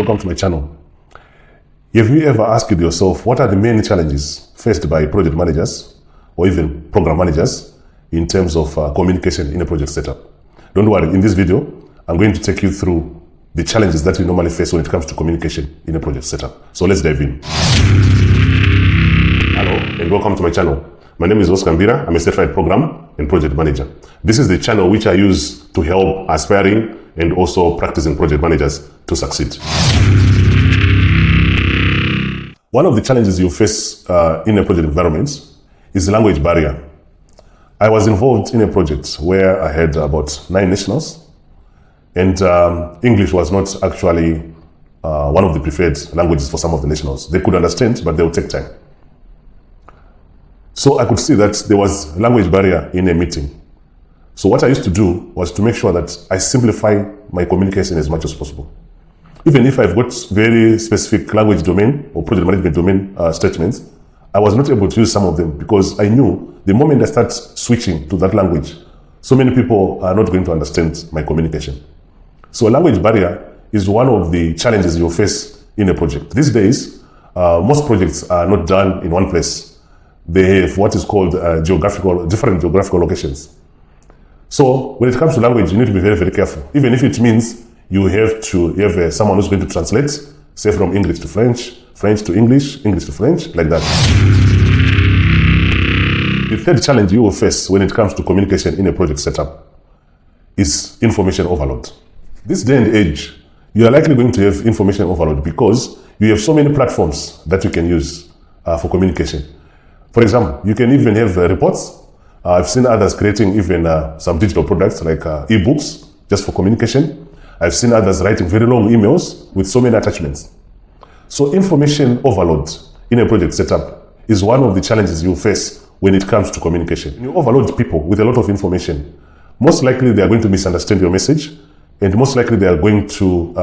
welcome to my channel. Have you ever asked yourself what are the main challenges faced by project managers or even program managers in terms of communication in a project setup? Don't worry, in this video, I'm going to take you through the challenges that you normally face when it comes to communication in a project setup. So let's dive in. Hello and welcome to my channel. My name is Oscar Mbira. I'm a certified program and project manager. This is the channel which I use to help aspiring and also practicing project managers to succeed. One of the challenges you face in a project environment is the language barrier. I was involved in a project where I had about 9 nationals, and English was not actually one of the preferred languages for some of the nationals. They could understand, but they would take time. So I could see that there was a language barrier in a meeting. So what I used to do was to make sure that I simplify my communication as much as possible. Even if I've got very specific language domain or project management domain statements, I was not able to use some of them because I knew the moment I start switching to that language, so many people are not going to understand my communication. So a language barrier is one of the challenges you face in a project. These days, most projects are not done in one place. They have what is called different geographical locations. So when it comes to language, you need to be very, very careful. Even if it means you have to have someone who's going to translate, say from English to French, French to English, English to French, like that. The third challenge you will face when it comes to communication in a project setup is information overload. This day and age, you are likely going to have information overload because you have so many platforms that you can use for communication. For example, you can even have reports. I've seen others creating even some digital products like ebooks just for communication. I've seen others writing very long emails with so many attachments. So information overload in a project setup is one of the challenges you face when it comes to communication. When you overload people with a lot of information, most likely they are going to misunderstand your message, and most likely they are going to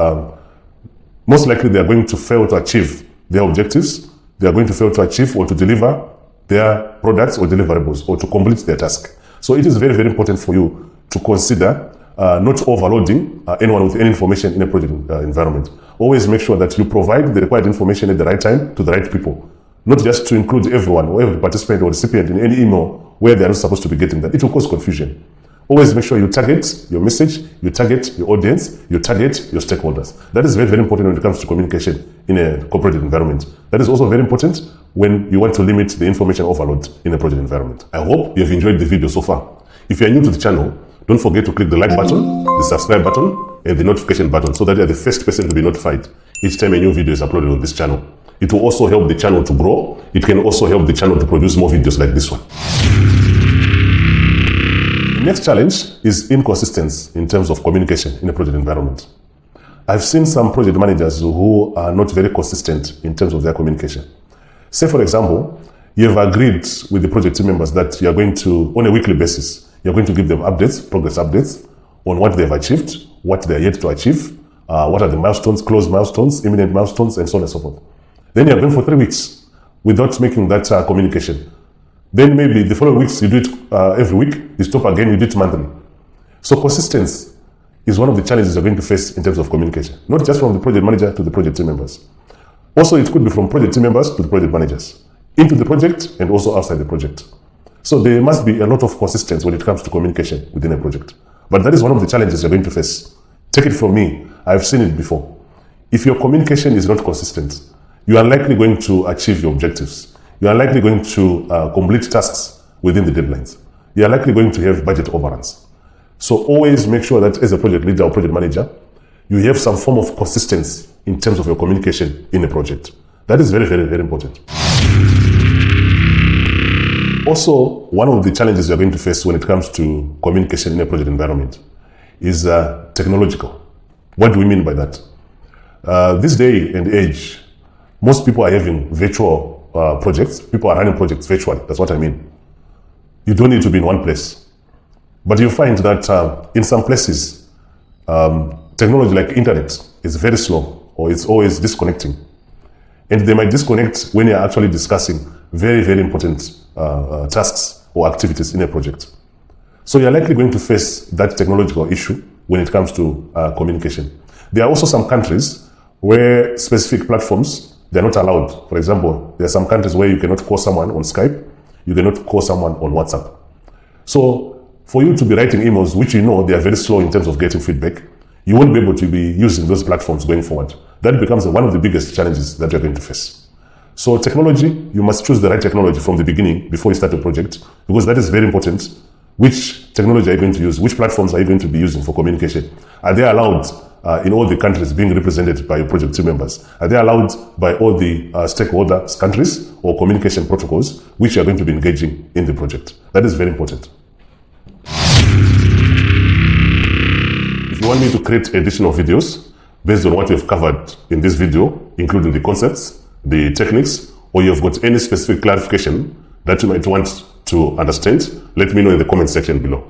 fail to achieve their objectives. They are going to fail to achieve or to deliver their products or deliverables or to complete their task. So it is very, very important for you to consider not overloading anyone with any information in a project environment. Always make sure that you provide the required information at the right time to the right people, not just to include everyone or every participant or recipient in any email where they are not supposed to be getting that. It will cause confusion. Always make sure you target your message, you target your audience, you target your stakeholders. That is very, very important when it comes to communication in a corporate environment. That is also very important when you want to limit the information overload in a project environment. I hope you have enjoyed the video so far. If you are new to the channel, don't forget to click the like button, the subscribe button, and the notification button so that you are the first person to be notified each time a new video is uploaded on this channel. It will also help the channel to grow. It can also help the channel to produce more videos like this one. The next challenge is inconsistency in terms of communication in a project environment. I've seen some project managers who are not very consistent in terms of their communication. Say, for example, you have agreed with the project team members that you are going to, on a weekly basis, you're going to give them updates, progress updates on what they've achieved, what they're yet to achieve, what are the milestones, close milestones, imminent milestones, and so on and so forth. Then you're going for 3 weeks without making that communication. Then maybe the following weeks you do it every week, you stop again, you do it monthly. So consistency is one of the challenges you're going to face in terms of communication, not just from the project manager to the project team members. Also, it could be from project team members to the project managers, into the project and also outside the project. So there must be a lot of consistency when it comes to communication within a project. But that is one of the challenges you're going to face. Take it from me, I've seen it before. If your communication is not consistent, you are likely going to achieve your objectives. You are likely going to complete tasks within the deadlines. You are likely going to have budget overruns. So always make sure that as a project leader or project manager, you have some form of consistency in terms of your communication in a project. That is very, very, very important. Also, one of the challenges you're going to face when it comes to communication in a project environment is technological. What do we mean by that? This day and age, most people are having virtual projects. People are running projects virtually. That's what I mean. You don't need to be in one place. But you find that in some places, technology like internet is very slow or it's always disconnecting. And they might disconnect when you're actually discussing very, very important tasks or activities in a project. So you're likely going to face that technological issue when it comes to communication. There are also some countries where specific platforms, they're not allowed. For example, there are some countries where you cannot call someone on Skype, you cannot call someone on WhatsApp. So for you to be writing emails, which you know they are very slow in terms of getting feedback, you won't be able to be using those platforms going forward. That becomes one of the biggest challenges that you're going to face. So technology, you must choose the right technology from the beginning before you start a project, because that is very important. Which technology are you going to use? Which platforms are you going to be using for communication? Are they allowed in all the countries being represented by your project team members? Are they allowed by all the stakeholder countries or communication protocols which you are going to be engaging in the project? That is very important. If you want me to create additional videos based on what you've covered in this video, including the concepts, the techniques, or you've got any specific clarification that you might want to understand, let me know in the comment section below.